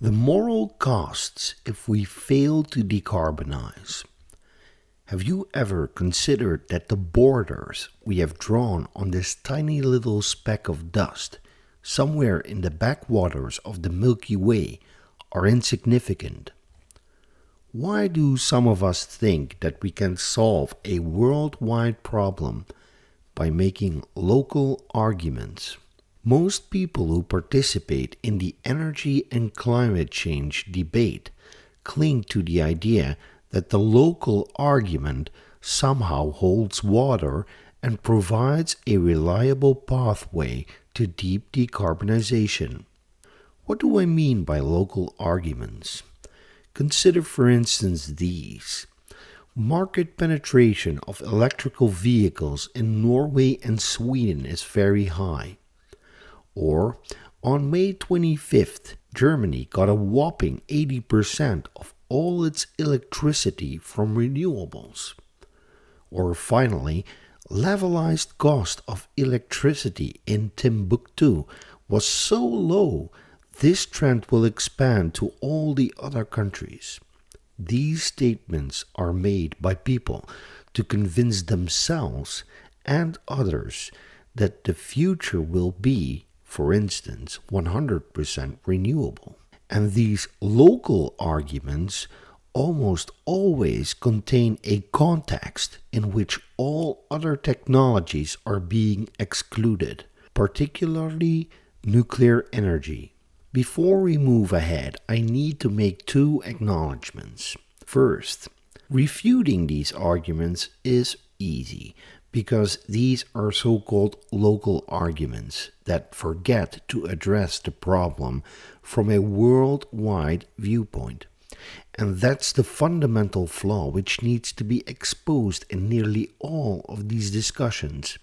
The moral costs if we fail to decarbonize. Have you ever considered that the borders we have drawn on this tiny little speck of dust, somewhere in the backwaters of the Milky Way, are insignificant? Why do some of us think that we can solve a worldwide problem by making local arguments? Most people who participate in the energy and climate change debate cling to the idea that the local argument somehow holds water and provides a reliable pathway to deep decarbonization. What do I mean by local arguments? Consider, for instance, these. Market penetration of electrical vehicles in Norway and Sweden is very high. Or, on May 25th, Germany got a whopping 80% of all its electricity from renewables. Or finally, levelized cost of electricity in Timbuktu was so low, this trend will expand to all the other countries. These statements are made by people to convince themselves and others that the future will be, for instance, 100% renewable. And these local arguments almost always contain a context in which all other technologies are being excluded, particularly nuclear energy. Before we move ahead, I need to make two acknowledgments. First, refuting these arguments is easy, because these are so-called local arguments that forget to address the problem from a worldwide viewpoint. And that's the fundamental flaw which needs to be exposed in nearly all of these discussions.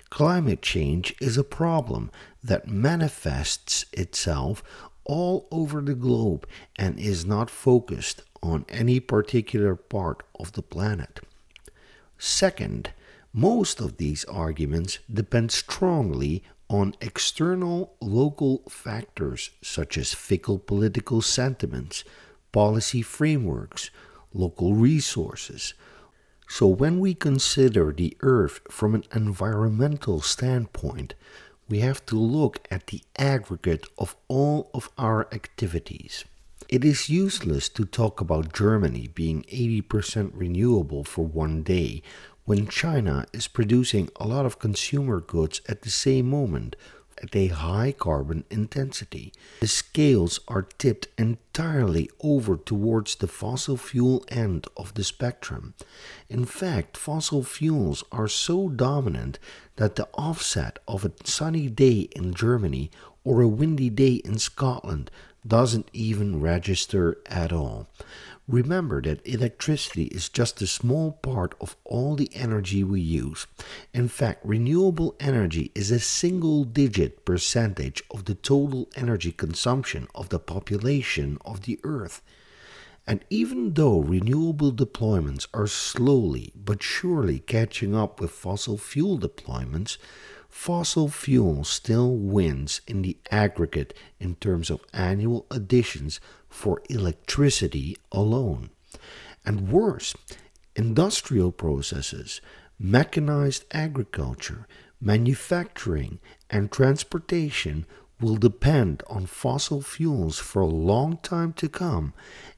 Climate change is a problem that manifests itself all over the globe and is not focused on any particular part of the planet. Second, most of these arguments depend strongly on external local factors such as fickle political sentiments, policy frameworks, local resources. So when we consider the Earth from an environmental standpoint, we have to look at the aggregate of all of our activities. It is useless to talk about Germany being 80% renewable for one day when China is producing a lot of consumer goods at the same moment at a high carbon intensity. The scales are tipped entirely over towards the fossil fuel end of the spectrum. In fact, fossil fuels are so dominant that the offset of a sunny day in Germany or a windy day in Scotland doesn't even register at all. Remember that electricity is just a small part of all the energy we use. In fact, renewable energy is a single-digit percentage of the total energy consumption of the population of the Earth. And even though renewable deployments are slowly but surely catching up with fossil fuel deployments, fossil fuel still wins in the aggregate in terms of annual additions for electricity alone. And worse, industrial processes, mechanized agriculture, manufacturing, and transportation will depend on fossil fuels for a long time to come,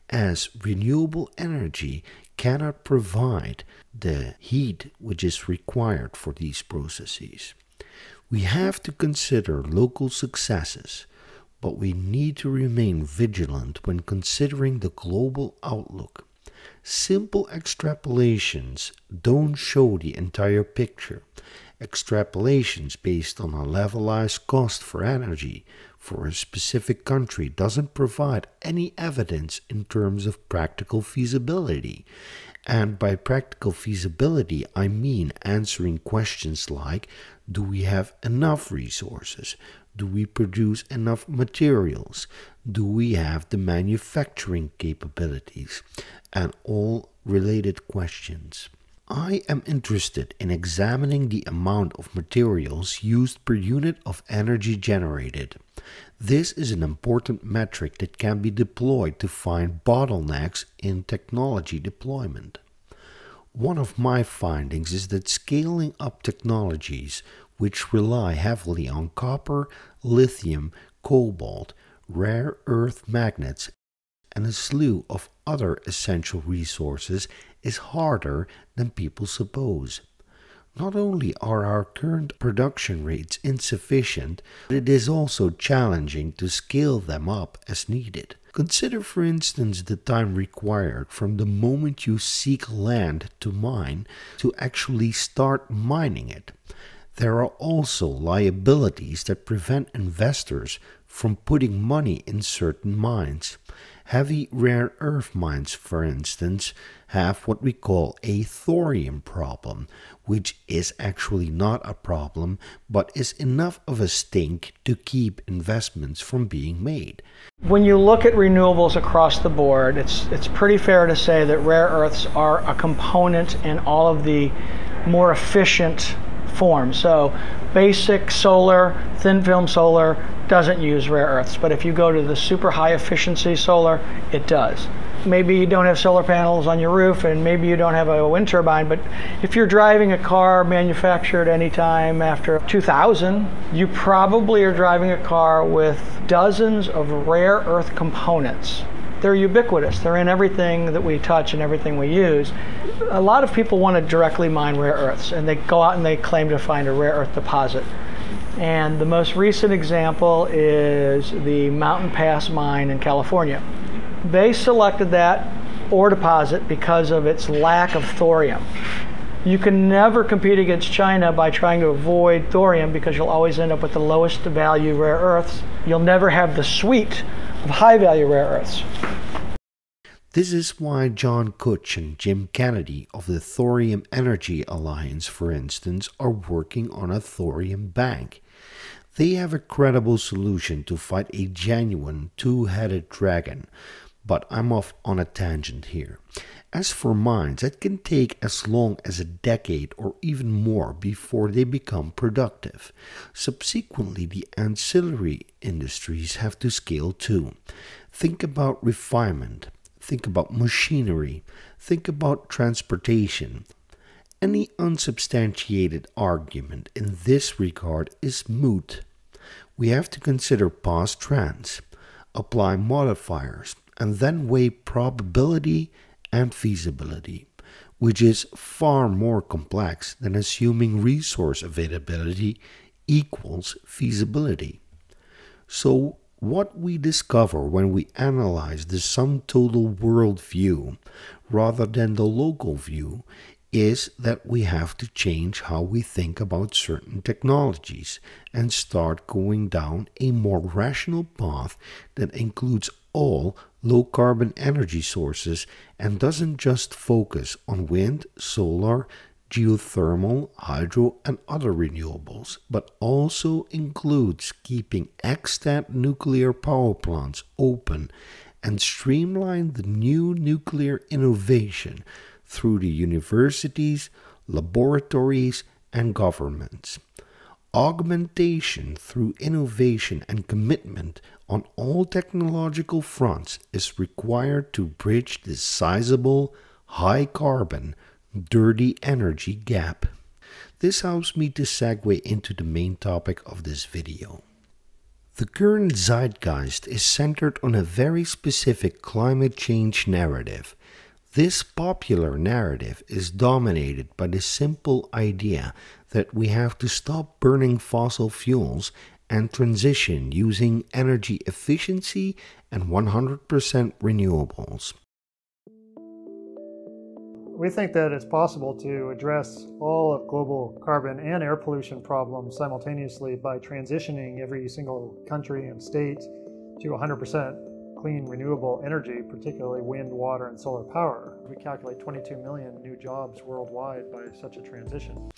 as renewable energy cannot provide the heat which is required for these processes. We have to consider local successes, but we need to remain vigilant when considering the global outlook. Simple extrapolations don't show the entire picture. Extrapolations based on a levelized cost for energy for a specific country doesn't provide any evidence in terms of practical feasibility. And by practical feasibility, I mean answering questions like, do we have enough resources? Do we produce enough materials? Do we have the manufacturing capabilities? And all related questions. I am interested in examining the amount of materials used per unit of energy generated. This is an important metric that can be deployed to find bottlenecks in technology deployment. One of my findings is that scaling up technologies which rely heavily on copper, lithium, cobalt, rare earth magnets, and a slew of other essential resources is harder than people suppose. Not only are our current production rates insufficient, but it is also challenging to scale them up as needed. Consider, for instance, the time required from the moment you seek land to mine to actually start mining it. There are also liabilities that prevent investors from putting money in certain mines. Heavy rare earth mines, for instance, have what we call a thorium problem, which is actually not a problem, but is enough of a stink to keep investments from being made. When you look at renewables across the board, it's pretty fair to say that rare earths are a component in all of the more efficient forms. So basic solar, thin film solar doesn't use rare earths, but if you go to the super high efficiency solar, it does. Maybe you don't have solar panels on your roof and maybe you don't have a wind turbine, but if you're driving a car manufactured anytime after 2000, you probably are driving a car with dozens of rare earth components. They're ubiquitous. They're in everything that we touch and everything we use. A lot of people want to directly mine rare earths, and they go out and they claim to find a rare earth deposit. And the most recent example is the Mountain Pass mine in California. They selected that ore deposit because of its lack of thorium. You can never compete against China by trying to avoid thorium because you'll always end up with the lowest value rare earths. You'll never have the suite of high value rare earths. This is why John Kutch and Jim Kennedy of the Thorium Energy Alliance, for instance, are working on a thorium bank. They have a credible solution to fight a genuine two-headed dragon, but I'm off on a tangent here. As for mines, it can take as long as a decade or even more before they become productive. Subsequently, the ancillary industries have to scale too. Think about refinement. Think about machinery. Think about transportation. Any unsubstantiated argument in this regard is moot. We have to consider past trends, apply modifiers, and then weigh probability and feasibility, which is far more complex than assuming resource availability equals feasibility. So, what we discover when we analyze the sum total world view rather than the local view is that we have to change how we think about certain technologies and start going down a more rational path that includes all low-carbon energy sources and doesn't just focus on wind, solar, geothermal, hydro and other renewables, but also includes keeping extant nuclear power plants open and streamline the new nuclear innovation through the universities, laboratories and governments. Augmentation through innovation and commitment on all technological fronts is required to bridge this sizable, high-carbon, dirty energy gap. This helps me to segue into the main topic of this video. The current zeitgeist is centered on a very specific climate change narrative. This popular narrative is dominated by the simple idea that we have to stop burning fossil fuels and transition using energy efficiency and 100% renewables. We think that it's possible to address all of global carbon and air pollution problems simultaneously by transitioning every single country and state to 100% clean renewable energy, particularly wind, water, and solar power. We calculate 22 million new jobs worldwide by such a transition.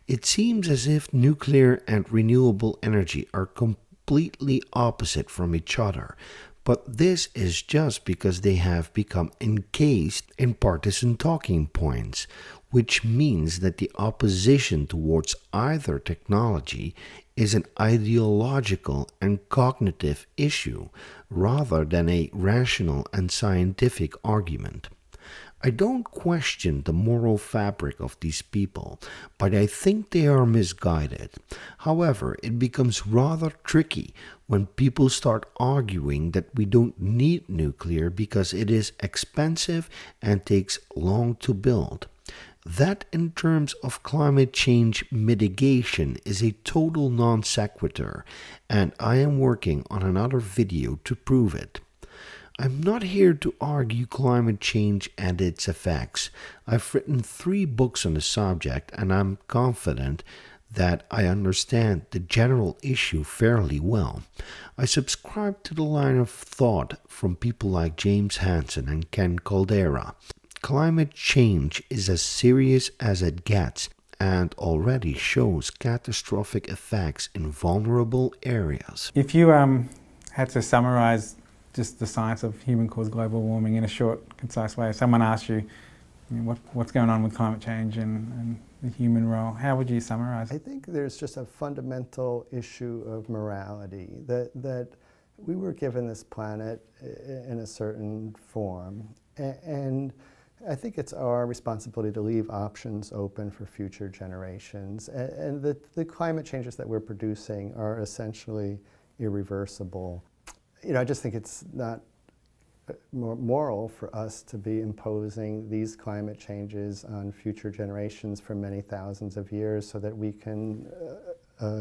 It seems as if nuclear and renewable energy are completely opposite from each other. But this is just because they have become encased in partisan talking points. which means that the opposition towards either technology is an ideological and cognitive issue rather than a rational and scientific argument. I don't question the moral fabric of these people, but I think they are misguided. However, it becomes rather tricky when people start arguing that we don't need nuclear because it is expensive and takes long to build. That, in terms of climate change mitigation, is a total non sequitur, and I am working on another video to prove it. I'm not here to argue climate change and its effects. I've written 3 books on the subject, and I'm confident that I understand the general issue fairly well. I subscribe to the line of thought from people like James Hansen and Ken Caldera. Climate change is as serious as it gets and already shows catastrophic effects in vulnerable areas. If you had to summarize just the science of human-caused global warming in a short, concise way, if someone asked you, what's going on with climate change and the human role, how would you summarize it? I think there's just a fundamental issue of morality, that we were given this planet in a certain form, and I think it's our responsibility to leave options open for future generations, and the climate changes that we're producing are essentially irreversible. I just think it's not more moral for us to be imposing these climate changes on future generations for many thousands of years so that we can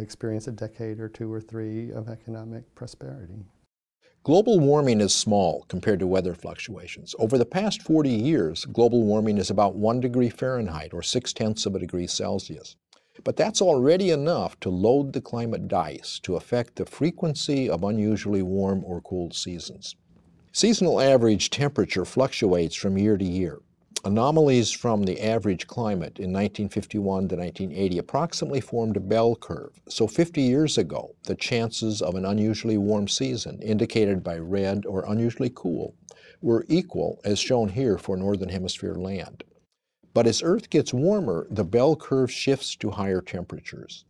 experience a decade or 2 or 3 of economic prosperity. Global warming is small compared to weather fluctuations. Over the past 40 years, global warming is about 1 degree Fahrenheit or 0.6 of a degree Celsius. But that's already enough to load the climate dice to affect the frequency of unusually warm or cold seasons. Seasonal average temperature fluctuates from year to year. Anomalies from the average climate in 1951 to 1980 approximately formed a bell curve. So 50 years ago, the chances of an unusually warm season, indicated by red or unusually cool, were equal, as shown here for Northern Hemisphere land. But as Earth gets warmer, the bell curve shifts to higher temperatures.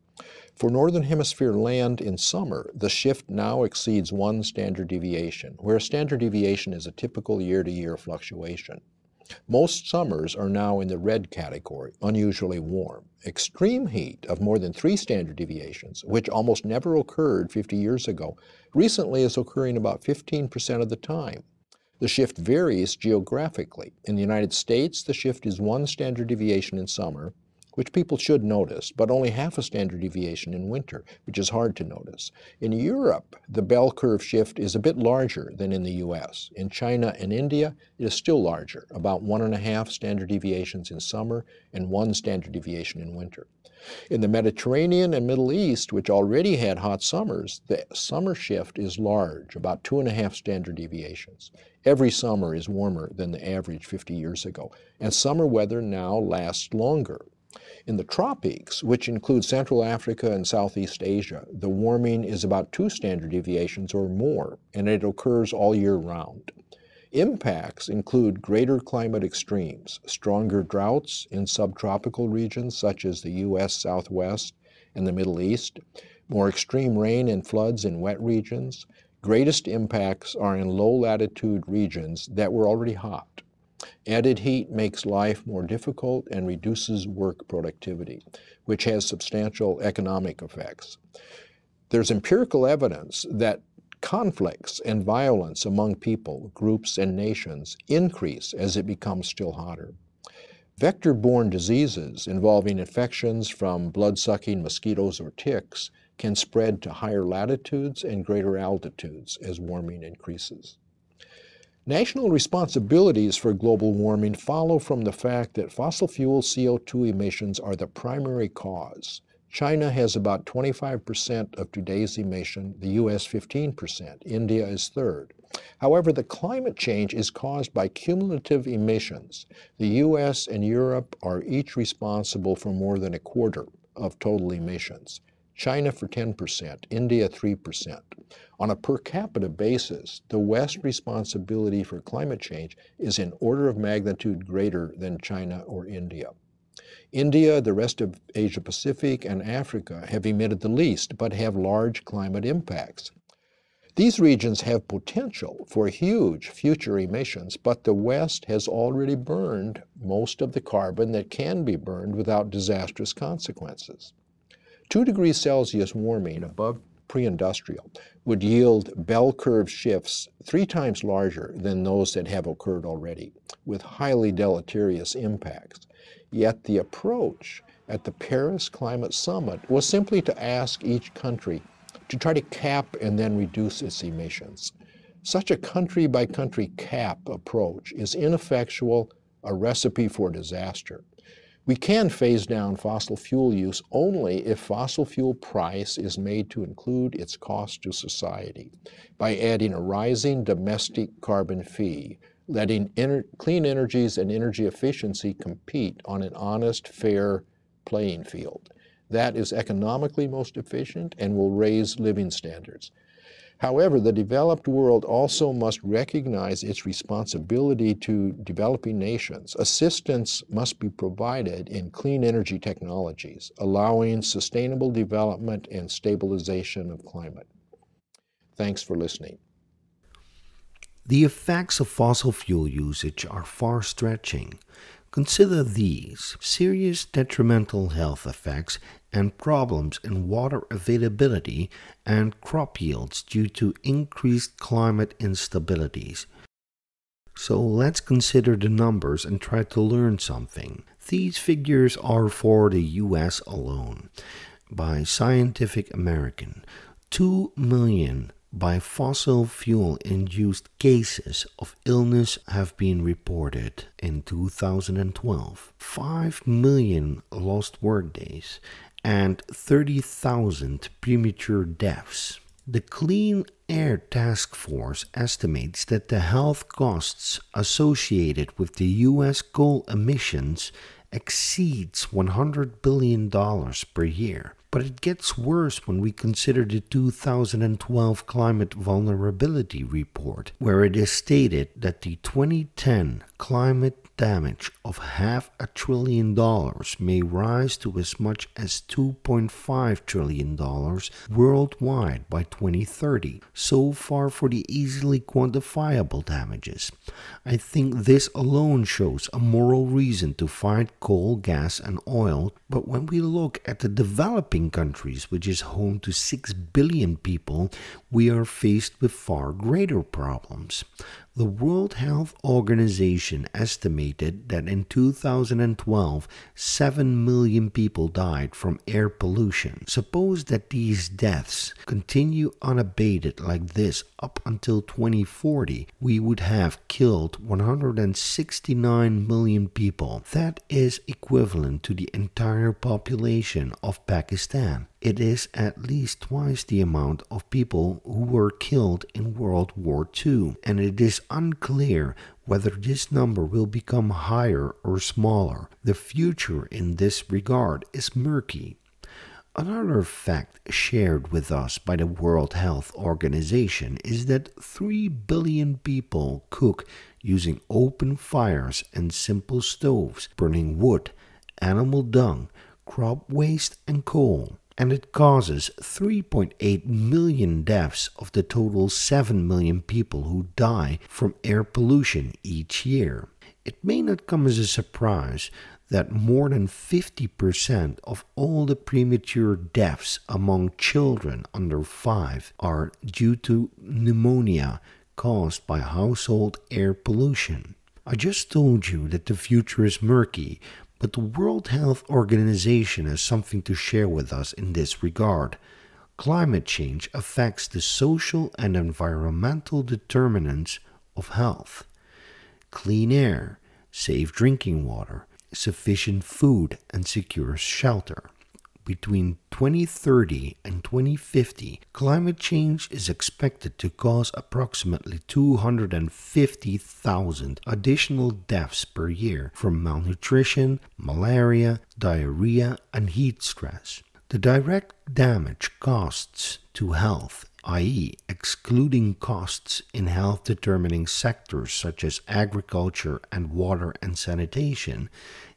For Northern Hemisphere land in summer, the shift now exceeds 1 standard deviation, where a standard deviation is a typical year-to-year fluctuation. Most summers are now in the red category, unusually warm. Extreme heat of more than 3 standard deviations, which almost never occurred 50 years ago, recently is occurring about 15% of the time. The shift varies geographically. In the United States, the shift is 1 standard deviation in summer, which people should notice, but only half a standard deviation in winter, which is hard to notice. In Europe, the bell curve shift is a bit larger than in the US. In China and India, it is still larger, about 1.5 standard deviations in summer and 1 standard deviation in winter. In the Mediterranean and Middle East, which already had hot summers, the summer shift is large, about 2.5 standard deviations. Every summer is warmer than the average 50 years ago, and summer weather now lasts longer. In the tropics, which include Central Africa and Southeast Asia, the warming is about 2 standard deviations or more, and it occurs all year round. Impacts include greater climate extremes, stronger droughts in subtropical regions such as the U.S. Southwest and the Middle East, more extreme rain and floods in wet regions. Greatest impacts are in low-latitude regions that were already hot. Added heat makes life more difficult and reduces work productivity, which has substantial economic effects. There's empirical evidence that conflicts and violence among people, groups, and nations increase as it becomes still hotter. Vector-borne diseases involving infections from blood-sucking mosquitoes or ticks can spread to higher latitudes and greater altitudes as warming increases. National responsibilities for global warming follow from the fact that fossil fuel CO2 emissions are the primary cause. China has about 25% of today's emission, the U.S. 15%, India is third. However, the climate change is caused by cumulative emissions. The U.S. and Europe are each responsible for more than 1/4 of total emissions. China for 10%, India 3%. On a per capita basis, the West's responsibility for climate change is an order of magnitude greater than China or India. India, the rest of Asia Pacific, and Africa have emitted the least, but have large climate impacts. These regions have potential for huge future emissions, but the West has already burned most of the carbon that can be burned without disastrous consequences. 2 degrees Celsius warming above pre-industrial would yield bell curve shifts 3 times larger than those that have occurred already, with highly deleterious impacts. Yet the approach at the Paris Climate Summit was simply to ask each country to try to cap and then reduce its emissions. Such a country-by-country cap approach is ineffectual, a recipe for disaster. We can phase down fossil fuel use only if fossil fuel price is made to include its cost to society, by adding a rising domestic carbon fee, letting clean energies and energy efficiency compete on an honest, fair playing field. That is economically most efficient and will raise living standards. However, the developed world also must recognize its responsibility to developing nations. Assistance must be provided in clean energy technologies, allowing sustainable development and stabilization of climate. Thanks for listening. The effects of fossil fuel usage are far-stretching. Consider these: serious detrimental health effects and problems in water availability and crop yields due to increased climate instabilities. So let's consider the numbers and try to learn something. These figures are for the US alone. By Scientific American, 2 million by fossil fuel-induced cases of illness have been reported in 2012, 5 million lost workdays, and 30,000 premature deaths. The Clean Air Task Force estimates that the health costs associated with the US coal emissions exceeds $100 billion per year. But it gets worse when we consider the 2012 Climate Vulnerability Report, where it is stated that the 2010 climate damage of $500 billion may rise to as much as $2.5 trillion worldwide by 2030. So far for the easily quantifiable damages. I think this alone shows a moral reason to fight coal, gas, and oil, but when we look at the developing countries, which is home to 6 billion people, we are faced with far greater problems. The World Health Organization estimated that in 2012, 7 million people died from air pollution. Suppose that these deaths continue unabated like this up until 2040, we would have killed 169 million people. That is equivalent to the entire population of Pakistan. It is at least twice the amount of people who were killed in World War II, and it is unclear whether this number will become higher or smaller. The future in this regard is murky. Another fact shared with us by the World Health Organization is that 3 billion people cook using open fires and simple stoves, burning wood, animal dung, crop waste, and coal. And it causes 3.8 million deaths of the total 7 million people who die from air pollution each year. It may not come as a surprise that more than 50% of all the premature deaths among children under 5 are due to pneumonia caused by household air pollution. I just told you that the future is murky, but the World Health Organization has something to share with us in this regard. Climate change affects the social and environmental determinants of health. Clean air, safe drinking water, sufficient food, and secure shelter. Between 2030 and 2050, climate change is expected to cause approximately 250,000 additional deaths per year from malnutrition, malaria, diarrhea, and heat stress. The direct damage costs to health, i.e., excluding costs in health-determining sectors such as agriculture and water and sanitation,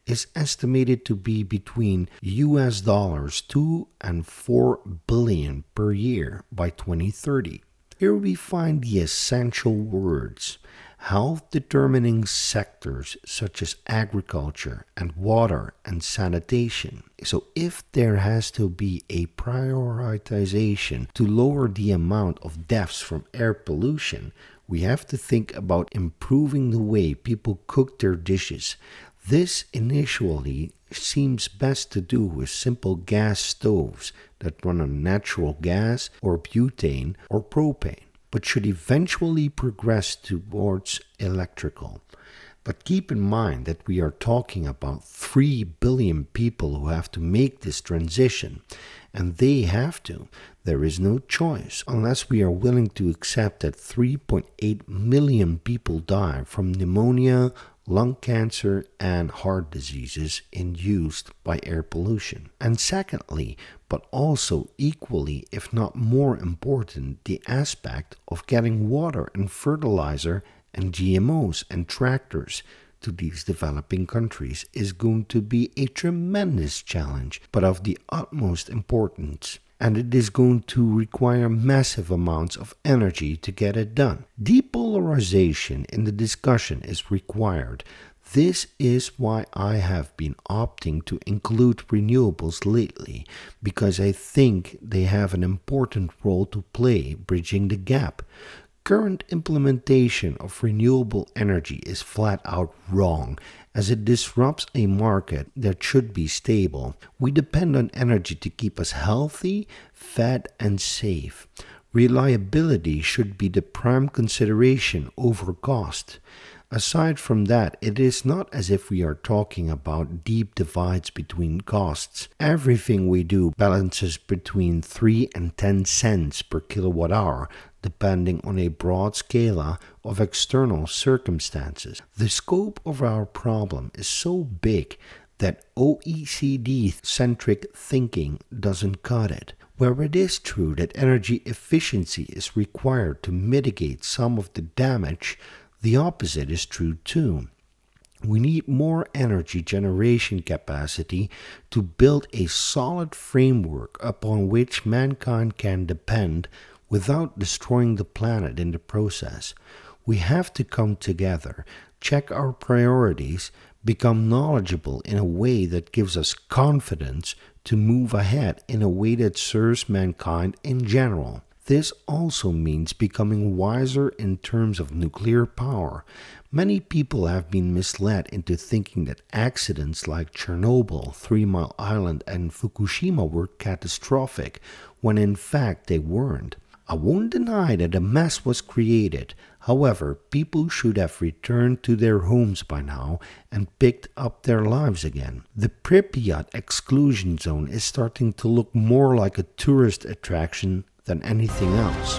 is estimated to be between US dollars 2 and 4 billion per year by 2030. Here we find the essential words: health determining sectors such as agriculture and water and sanitation. So if there has to be a prioritization to lower the amount of deaths from air pollution, we have to think about improving the way people cook their dishes. This initially seems best to do with simple gas stoves that run on natural gas or butane or propane, but should eventually progress towards electrical. But keep in mind that we are talking about 3 billion people who have to make this transition, and they have to. There is no choice unless we are willing to accept that 3.8 million people die from pneumonia, lung cancer, and heart diseases induced by air pollution. And secondly, but also equally, if not more important, the aspect of getting water and fertilizer and GMOs and tractors to these developing countries is going to be a tremendous challenge, but of the utmost importance. And it is going to require massive amounts of energy to get it done. Depolarization in the discussion is required. This is why I have been opting to include renewables lately, because I think they have an important role to play bridging the gap. Current implementation of renewable energy is flat out wrong, as it disrupts a market that should be stable. We depend on energy to keep us healthy, fed, and safe. Reliability should be the prime consideration over cost. Aside from that, it is not as if we are talking about deep divides between costs. Everything we do balances between 3 and 10 cents per kilowatt hour, depending on a broad scala of external circumstances. The scope of our problem is so big that OECD-centric thinking doesn't cut it. Where it is true that energy efficiency is required to mitigate some of the damage, the opposite is true too. We need more energy generation capacity to build a solid framework upon which mankind can depend without destroying the planet in the process. We have to come together, check our priorities, become knowledgeable in a way that gives us confidence to move ahead in a way that serves mankind in general. This also means becoming wiser in terms of nuclear power. Many people have been misled into thinking that accidents like Chernobyl, 3 Mile Island, and Fukushima were catastrophic, when in fact they weren't. I won't deny that a mess was created. However, people should have returned to their homes by now and picked up their lives again. The Pripyat exclusion zone is starting to look more like a tourist attraction than anything else.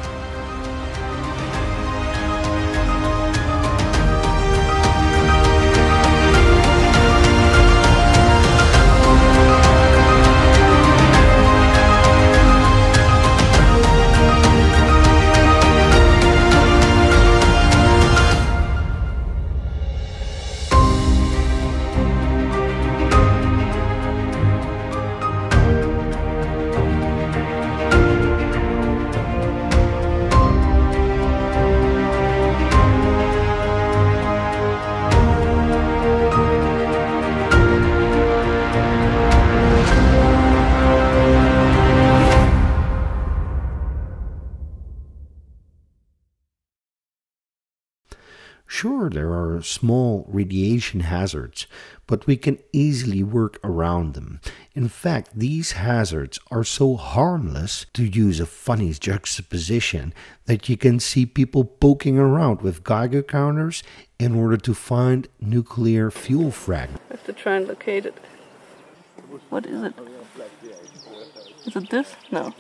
Sure, there are small radiation hazards, but we can easily work around them. In fact, these hazards are so harmless, to use a funny juxtaposition, that you can see people poking around with Geiger counters in order to find nuclear fuel fragments. I have to try and locate it. What is it? Is it this? No.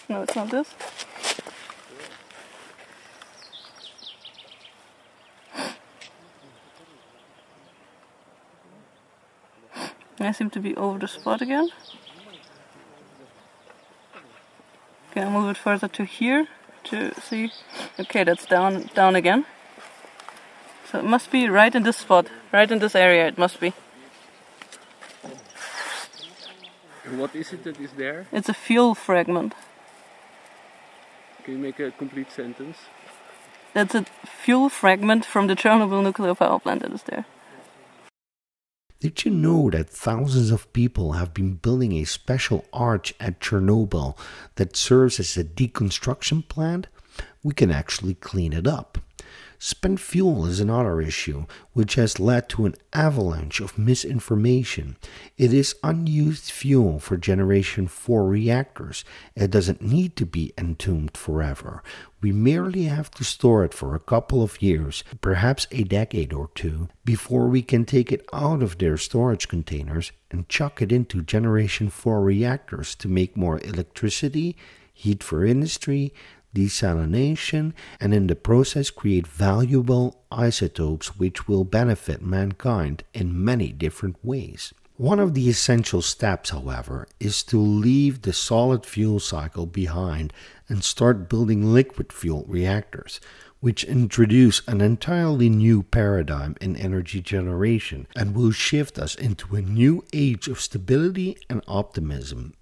No, it's not this. I seem to be over the spot again. Okay, I'll move it further to here to see. Okay, that's down again. So it must be right in this spot, right in this area it must be. What is it that is there? It's a fuel fragment. Can you make a complete sentence? That's a fuel fragment from the Chernobyl nuclear power plant that is there. Did you know that thousands of people have been building a special arch at Chernobyl that serves as a deconstruction plant? We can actually clean it up. Spent fuel is another issue, which has led to an avalanche of misinformation. It is unused fuel for Generation 4 reactors. It doesn't need to be entombed forever. We merely have to store it for a couple of years, perhaps a decade or two, before we can take it out of their storage containers and chuck it into Generation 4 reactors to make more electricity, heat for industry, desalination, and in the process create valuable isotopes which will benefit mankind in many different ways. One of the essential steps, however, is to leave the solid fuel cycle behind and start building liquid fuel reactors, which introduce an entirely new paradigm in energy generation and will shift us into a new age of stability and optimism.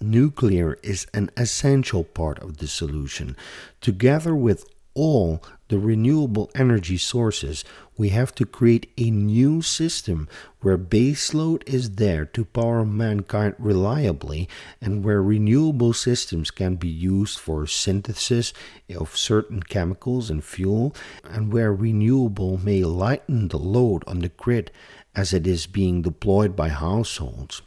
Nuclear is an essential part of the solution. Together with all the renewable energy sources, we have to create a new system where baseload is there to power mankind reliably and where renewable systems can be used for synthesis of certain chemicals and fuel, and where renewable may lighten the load on the grid as it is being deployed by households.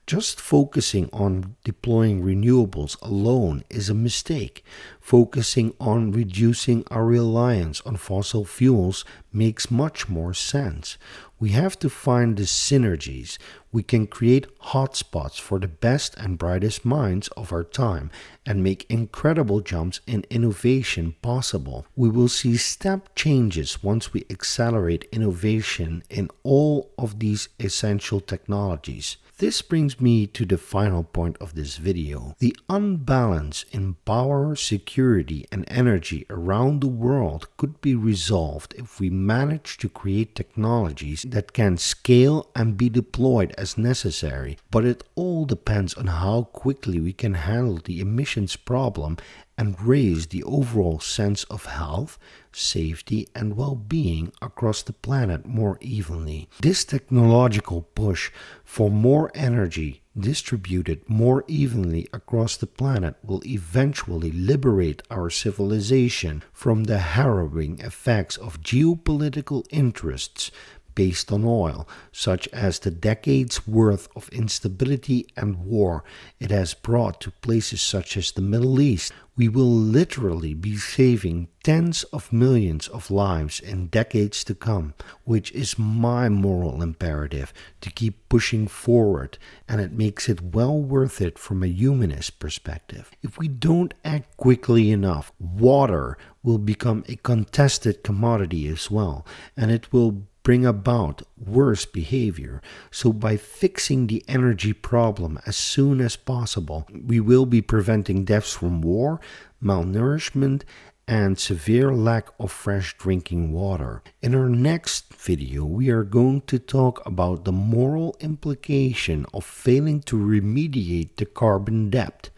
Just focusing on deploying renewables alone is a mistake. Focusing on reducing our reliance on fossil fuels makes much more sense. We have to find the synergies. We can create hotspots for the best and brightest minds of our time and make incredible jumps in innovation possible. We will see step changes once we accelerate innovation in all of these essential technologies. This brings me to the final point of this video. The unbalance in power, security, and energy around the world could be resolved if we manage to create technologies that can scale and be deployed as necessary. But it all depends on how quickly we can handle the emissions problem and raise the overall sense of health, safety, and well-being across the planet more evenly. This technological push for more energy distributed more evenly across the planet will eventually liberate our civilization from the harrowing effects of geopolitical interests based on oil, such as the decades worth of instability and war it has brought to places such as the Middle East. We will literally be saving tens of millions of lives in decades to come, which is my moral imperative to keep pushing forward, and it makes it well worth it from a humanist perspective. If we don't act quickly enough, water will become a contested commodity as well, and it will bring about worse behavior. So by fixing the energy problem as soon as possible, we will be preventing deaths from war, malnourishment, and severe lack of fresh drinking water. In our next video, we are going to talk about the moral implication of failing to remediate the carbon debt.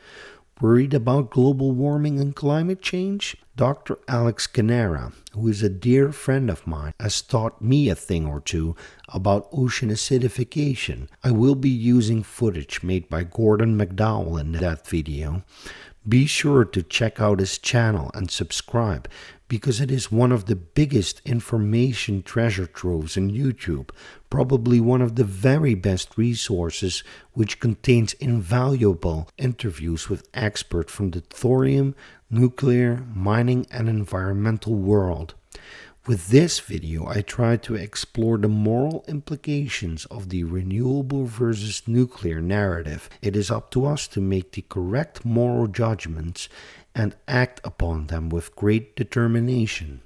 Worried about global warming and climate change? Dr. Alex Canera, who is a dear friend of mine, has taught me a thing or two about ocean acidification. I will be using footage made by Gordon McDowell in that video. Be sure to check out his channel and subscribe, because it is one of the biggest information treasure troves in YouTube, probably one of the very best resources, which contains invaluable interviews with experts from the thorium, nuclear, mining, and environmental world. With this video, I try to explore the moral implications of the renewable versus nuclear narrative. It is up to us to make the correct moral judgments and act upon them with great determination.